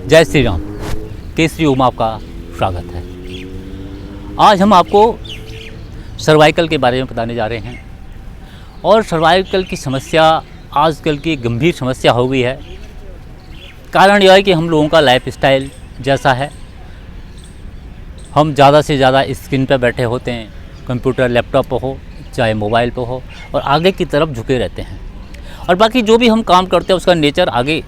जय श्री राम। केसरी ओम आपका स्वागत है। आज हम आपको सर्वाइकल के बारे में बताने जा रहे हैं और सर्वाइकल की समस्या आजकल की गंभीर समस्या हो गई है। कारण यह है कि हम लोगों का लाइफ स्टाइल जैसा है, हम ज़्यादा से ज़्यादा स्क्रीन पर बैठे होते हैं, कंप्यूटर लैपटॉप पर हो चाहे मोबाइल पर हो, और आगे की तरफ झुके रहते हैं। और बाकी जो भी हम काम करते हैं उसका नेचर आगे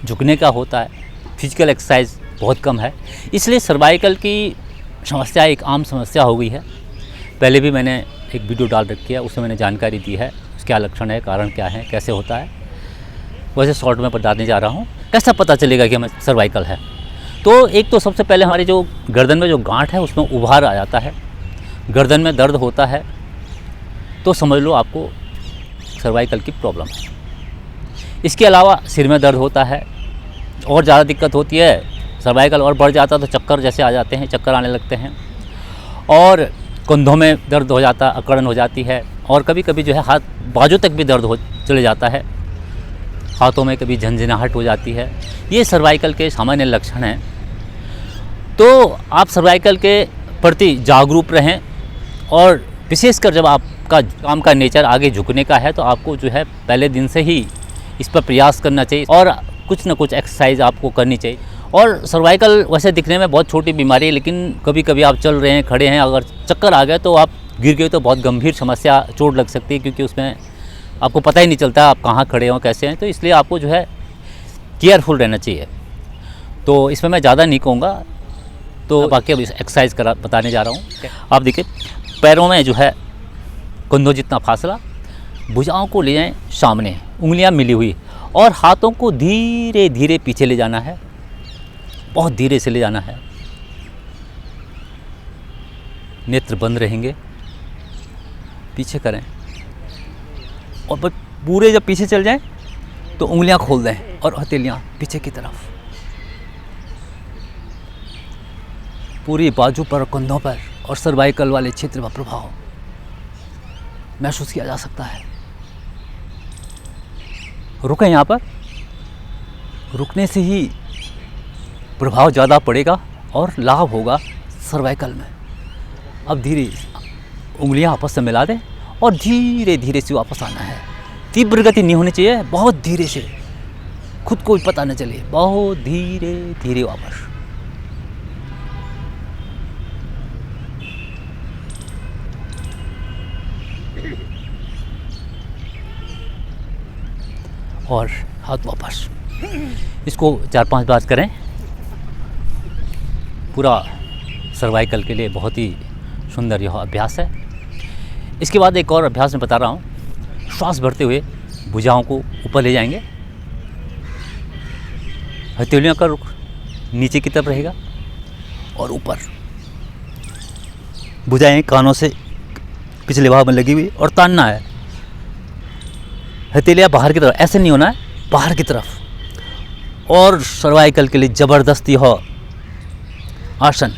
झुकने का होता है, फिजिकल एक्सरसाइज बहुत कम है। इसलिए सर्वाइकल की समस्या एक आम समस्या हो गई है। पहले भी मैंने एक वीडियो डाल रखी है, उसमें मैंने जानकारी दी है क्या लक्षण है, कारण क्या है, कैसे होता है। वैसे शॉर्ट में बताने जा रहा हूँ कैसा पता चलेगा कि हमें सर्वाइकल है। तो एक तो सबसे पहले हमारी जो गर्दन में जो गांठ है उसमें उभार आ जाता है, गर्दन में दर्द होता है, तो समझ लो आपको सर्वाइकल की प्रॉब्लम है। इसके अलावा सिर में दर्द होता है और ज़्यादा दिक्कत होती है, सर्वाइकल और बढ़ जाता है तो चक्कर जैसे आ जाते हैं, चक्कर आने लगते हैं, और कंधों में दर्द हो जाता है, अकड़न हो जाती है, और कभी कभी जो है हाथ बाजू तक भी दर्द हो चले जाता है, हाथों में कभी झंझनाहट हो जाती है। ये सर्वाइकल के सामान्य लक्षण हैं। तो आप सर्वाइकल के प्रति जागरूक रहें, और विशेषकर जब आपका काम का नेचर आगे झुकने का है तो आपको जो है पहले दिन से ही इस पर प्रयास करना चाहिए और कुछ ना कुछ एक्सरसाइज आपको करनी चाहिए। और सर्वाइकल वैसे दिखने में बहुत छोटी बीमारी है, लेकिन कभी कभी आप चल रहे हैं, खड़े हैं, अगर चक्कर आ गया तो आप गिर गए तो बहुत गंभीर समस्या, चोट लग सकती है, क्योंकि उसमें आपको पता ही नहीं चलता आप कहाँ खड़े हों, कैसे हैं। तो इसलिए आपको जो है केयरफुल रहना चाहिए। तो इसमें मैं ज़्यादा नहीं कहूँगा, तो बाकी अब एक्सरसाइज बताने जा रहा हूँ। आप देखिए, पैरों में जो है कंधों जितना फासला, भुजाओं को ले जाएं सामने, उंगलियां मिली हुई, और हाथों को धीरे धीरे पीछे ले जाना है, बहुत धीरे से ले जाना है। नेत्र बंद रहेंगे, पीछे करें, और पूरे जब पीछे चल जाएं तो उंगलियां खोल दें और हथेलियां पीछे की तरफ। पूरी बाजू पर, कंधों पर और सर्वाइकल वाले क्षेत्र का प्रभाव महसूस किया जा सकता है। रुकें यहाँ पर, रुकने से ही प्रभाव ज़्यादा पड़ेगा और लाभ होगा सर्वाइकल में। अब धीरे उंगलियां आपस में मिला दें और धीरे धीरे से वापस आना है। तीव्र गति नहीं होनी चाहिए, बहुत धीरे से, खुद को भी पता न चले, बहुत धीरे धीरे वापस। और हाथ वापस। इसको 4-5 बार करें। पूरा सर्वाइकल के लिए बहुत ही सुंदर यह अभ्यास है। इसके बाद एक और अभ्यास मैं बता रहा हूँ। श्वास भरते हुए भुजाओं को ऊपर ले जाएंगे, हथेलियों का रुख नीचे की तरफ रहेगा, और ऊपर भुजाएं कानों से पिछले भाग में लगी हुई, और तानना है। हथेलियां बाहर की तरफ, ऐसे नहीं होना है, बाहर की तरफ। और सर्वाइकल के लिए ज़बरदस्ती हो आसन।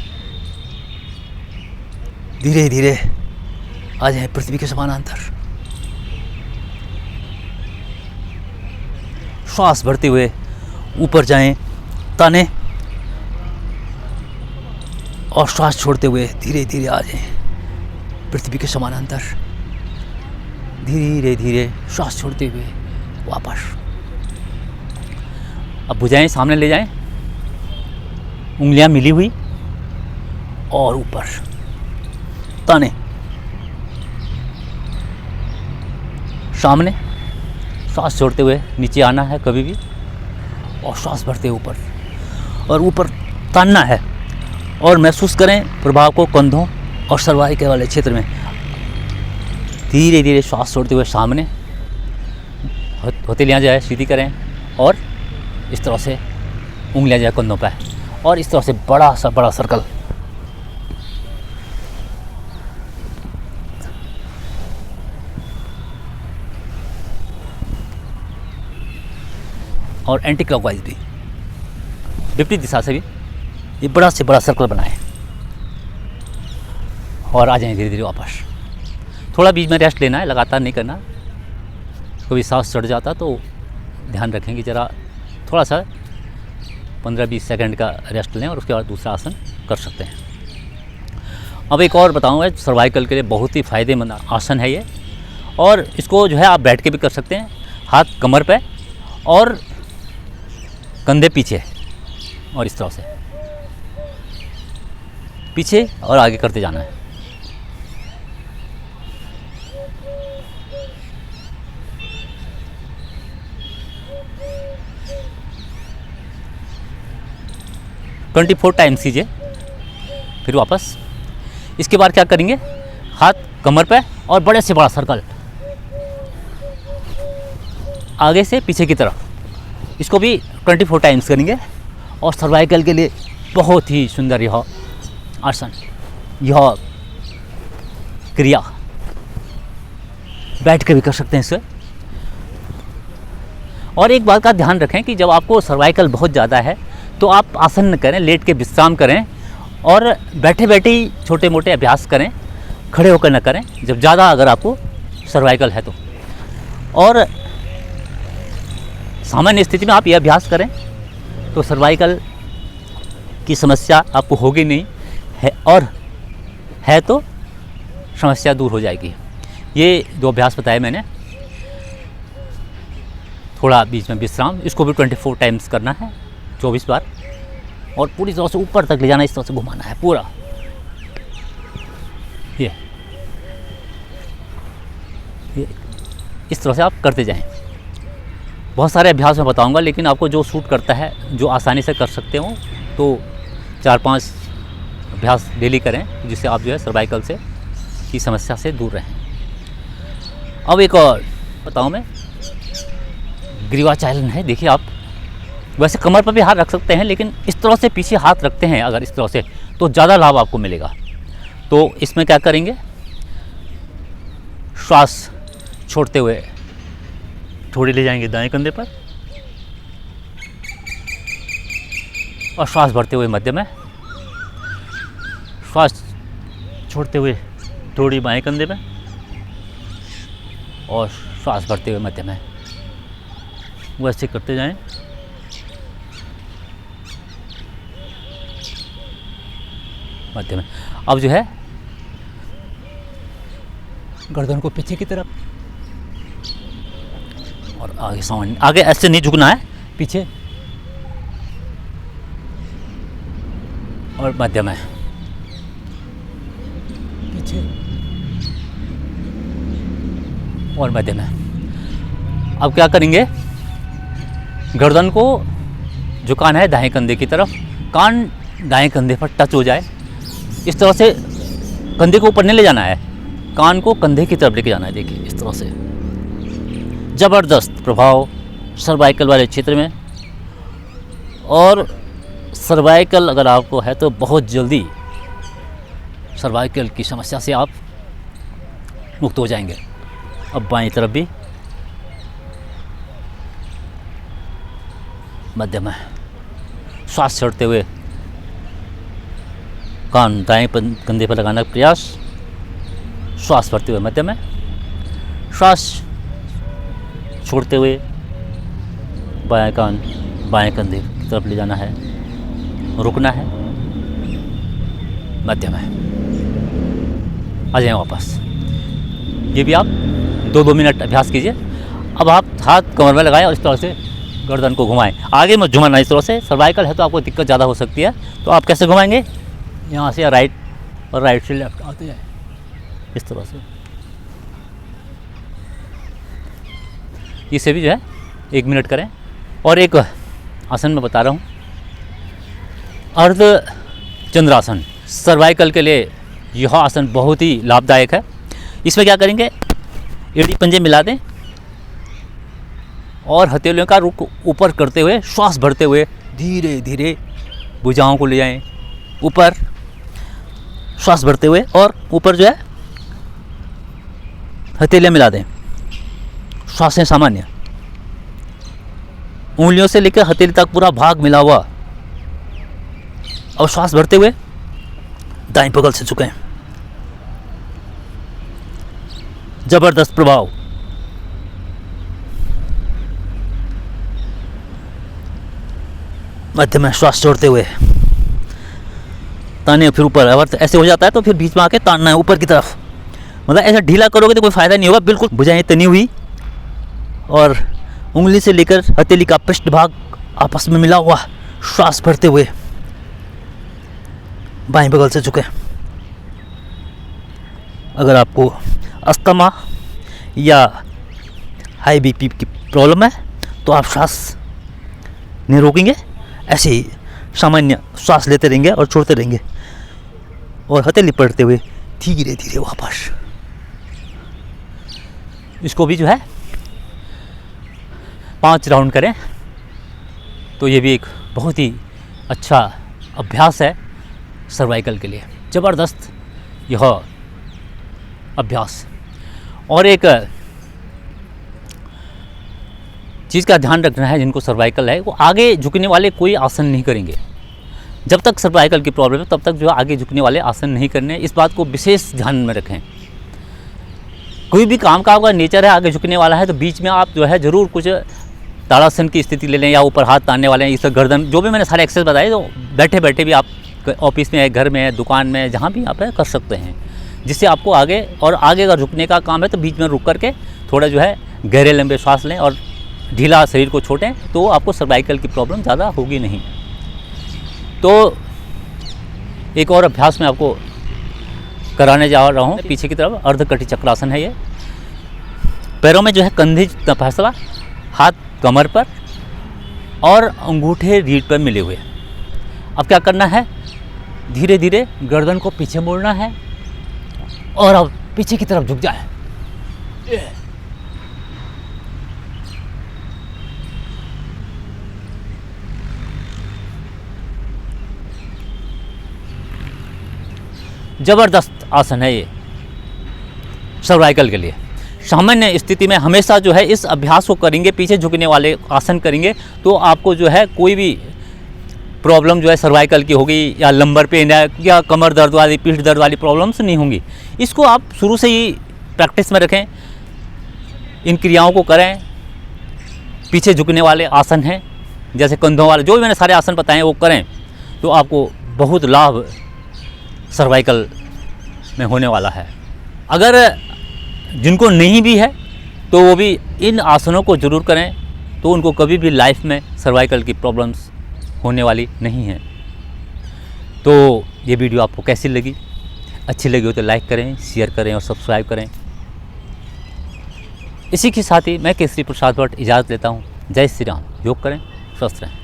धीरे धीरे आ जाए पृथ्वी के समानांतर। श्वास भरते हुए ऊपर जाएं, ताने, और श्वास छोड़ते हुए धीरे धीरे आ जाएं पृथ्वी के समानांतर। धीरे धीरे श्वास छोड़ते हुए वापस। अब भुजाएं सामने ले जाएं, उंगलियां मिली हुई, और ऊपर ताने, सामने, श्वास छोड़ते हुए नीचे आना है कभी भी, और श्वास भरते ऊपर, और ऊपर तानना है। और महसूस करें प्रभाव को कंधों और सर्वाइकल वाले क्षेत्र में। धीरे धीरे श्वास छोड़ते हुए सामने, हथेलियां जो है सीधी करें, और इस तरह से उंगलियां जो है कंधों पर, और इस तरह से बड़ा सर्कल। और एंटी क्लॉकवाइज भी, विपरीत दिशा से भी ये बड़ा से बड़ा सर्कल बनाएं, और आ जाएं धीरे धीरे वापस। थोड़ा बीच में रेस्ट लेना है, लगातार नहीं करना। कभी सांस चढ़ जाता तो ध्यान रखेंगे, ज़रा थोड़ा सा 15-20 सेकंड का रेस्ट लें और उसके बाद दूसरा आसन कर सकते हैं। अब एक और बताऊँगा, सर्वाइकल के लिए बहुत ही फ़ायदेमंद आसन है ये, और इसको जो है आप बैठ के भी कर सकते हैं। हाथ कमर पे और कंधे पीछे, और इस तरह से पीछे और आगे करते जाना है। ट्वेंटी 4 टाइम्स कीजिए, फिर वापस। इसके बाद क्या करेंगे, हाथ कमर पे और बड़े से बड़ा सर्कल आगे से पीछे की तरफ, इसको भी 24 टाइम्स करेंगे। और सर्वाइकल के लिए बहुत ही सुंदर यह आसन, यह क्रिया बैठ के भी कर सकते हैं इसे। और एक बात का ध्यान रखें कि जब आपको सर्वाइकल बहुत ज़्यादा है तो आप आसन न करें, लेट के विश्राम करें, और बैठे बैठे ही छोटे मोटे अभ्यास करें, खड़े होकर न करें जब ज़्यादा अगर आपको सर्वाइकल है तो। और सामान्य स्थिति में आप ये अभ्यास करें तो सर्वाइकल की समस्या आपको होगी नहीं है, और है तो समस्या दूर हो जाएगी। ये जो अभ्यास बताए मैंने, थोड़ा बीच में विश्राम, इसको भी 24 टाइम्स करना है, 24 बार, और पूरी तरह से ऊपर तक ले जाना, इस तरह से घुमाना है पूरा। ये इस तरह से आप करते जाएं। बहुत सारे अभ्यास मैं बताऊंगा, लेकिन आपको जो सूट करता है, जो आसानी से कर सकते हो, तो 4-5 अभ्यास डेली करें, जिससे आप जो है सर्वाइकल से की समस्या से दूर रहें। अब एक और बताऊं मैं, ग्रीवाचालन है। देखिए, आप वैसे कमर पर भी हाथ रख सकते हैं, लेकिन इस तरह से पीछे हाथ रखते हैं अगर इस तरह से, तो ज़्यादा लाभ आपको मिलेगा। तो इसमें क्या करेंगे, श्वास छोड़ते हुए थोड़ी ले जाएंगे दाएं कंधे पर, और श्वास भरते हुए मध्य में, श्वास छोड़ते हुए थोड़ी बाएं कंधे में, और श्वास भरते हुए मध्य में। वैसे करते जाएं। मध्य में। अब जो है गर्दन को पीछे की तरफ, और आगे सामने, आगे ऐसे नहीं झुकना है, पीछे और मध्य में, पीछे और मध्य में। अब क्या करेंगे, गर्दन को झुकाना है दाएं कंधे की तरफ, कान दाएं कंधे पर टच हो जाए, इस तरह से कंधे को ऊपर नहीं ले जाना है, कान को कंधे की तरफ लेके जाना है। देखिए, इस तरह से ज़बरदस्त प्रभाव सर्वाइकल वाले क्षेत्र में। और सर्वाइकल अगर आपको है तो बहुत जल्दी सर्वाइकल की समस्या से आप मुक्त हो जाएंगे। अब बाईं तरफ भी मध्य में, श्वास छोड़ते हुए कान दाएं कंधे पर लगाने का प्रयास, श्वास भरते हुए मध्य में, श्वास छोड़ते हुए बाएं कान बाएं कंधे की तरफ ले जाना है, रुकना है, मध्य में। आ जाएं वापस। ये भी आप 2-2 मिनट अभ्यास कीजिए। अब आप हाथ कमर में लगाएं और इस तरह से गर्दन को घुमाएं, आगे मत घुमाना। इस तरह से सर्वाइकल है तो आपको दिक्कत ज़्यादा हो सकती है, तो आप कैसे घुमाएंगे, यहाँ से राइट और राइट से लेफ्ट आते जाए, इस तरह से। इसे भी जो है 1 मिनट करें। और एक आसन मैं बता रहा हूँ, अर्ध चंद्रासन, सर्वाइकल के लिए यह आसन बहुत ही लाभदायक है। इसमें क्या करेंगे, एड़ी पंजे मिला दें और हथेलियों का रुख ऊपर करते हुए, श्वास भरते हुए धीरे धीरे भुजाओं को ले जाएं ऊपर, श्वास भरते हुए, और ऊपर जो है हथेलियाँ मिला दें। श्वासें सामान्य, उंगलियों से लेकर हथेली तक पूरा भाग मिला हुआ, और श्वास भरते हुए दाएं बगल से झुकें। जबरदस्त प्रभाव। मध्य में श्वास छोड़ते हुए ताने, फिर ऊपर। अगर ऐसे हो जाता है तो फिर बीच में आके तानना है ऊपर की तरफ। मतलब ऐसा ढीला करोगे तो कोई फ़ायदा नहीं होगा। बिल्कुल भुजाएं तनी हुई और उंगली से लेकर हथेली का पृष्ठभाग आपस में मिला हुआ, श्वास भरते हुए बाएं बगल से झुके। अगर आपको अस्थमा या हाई बीपी की प्रॉब्लम है तो आप श्वास नहीं रोकेंगे, ऐसे ही सामान्य श्वास लेते रहेंगे और छोड़ते रहेंगे और हथेली पड़ते हुए धीरे धीरे वापस। इसको भी जो है 5 राउंड करें तो ये भी एक बहुत ही अच्छा अभ्यास है सर्वाइकल के लिए। ज़बरदस्त यह अभ्यास। और एक चीज़ का ध्यान रखना है, जिनको सर्वाइकल है वो आगे झुकने वाले कोई आसन नहीं करेंगे। जब तक सर्वाइकल की प्रॉब्लम है तब तक जो है आगे झुकने वाले आसन नहीं करने। इस बात को विशेष ध्यान में रखें। कोई भी काम का आपका नेचर है आगे झुकने वाला है तो बीच में आप जो है ज़रूर कुछ ताड़ासन की स्थिति ले लें या ऊपर हाथ तानने वाले हैं, इस गर्दन, जो भी मैंने सारे एक्सरसाइज बताए तो बैठे बैठे भी आप ऑफिस में है, घर में है, दुकान में है, जहाँ भी आप कर सकते हैं, जिससे आपको आगे और आगे अगर झुकने का काम है तो बीच में रुक करके थोड़ा जो है गहरे लंबे सांस लें और ढीला शरीर को छोड़ें तो आपको सर्वाइकल की प्रॉब्लम ज़्यादा होगी नहीं। तो एक और अभ्यास मैं आपको कराने जा रहा हूँ। पीछे की तरफ अर्धकटी चक्रासन है ये। पैरों में जो है कंधे जितना फैसला, हाथ कमर पर और अंगूठे रीढ़ पर मिले हुए। अब क्या करना है, धीरे धीरे गर्दन को पीछे मोड़ना है और अब पीछे की तरफ झुक जाए। ज़बरदस्त आसन है ये सर्वाइकल के लिए। सामान्य स्थिति में हमेशा जो है इस अभ्यास को करेंगे, पीछे झुकने वाले आसन करेंगे तो आपको जो है कोई भी प्रॉब्लम जो है सर्वाइकल की होगी या लंबर पेन या कमर दर्द वाली, पीठ दर्द वाली प्रॉब्लम्स नहीं होंगी। इसको आप शुरू से ही प्रैक्टिस में रखें, इन क्रियाओं को करें। पीछे झुकने वाले आसन हैं जैसे कंधों वाले, जो भी मैंने सारे आसन बताए वो करें तो आपको बहुत लाभ सर्वाइकल में होने वाला है। अगर जिनको नहीं भी है तो वो भी इन आसनों को ज़रूर करें तो उनको कभी भी लाइफ में सर्वाइकल की प्रॉब्लम्स होने वाली नहीं है। तो ये वीडियो आपको कैसी लगी? अच्छी लगी हो तो लाइक करें, शेयर करें और सब्सक्राइब करें। इसी के साथ ही मैं केसरी प्रसाद भट्ट इजाज़त लेता हूँ। जय श्री राम। योग करें, स्वस्थ रहें।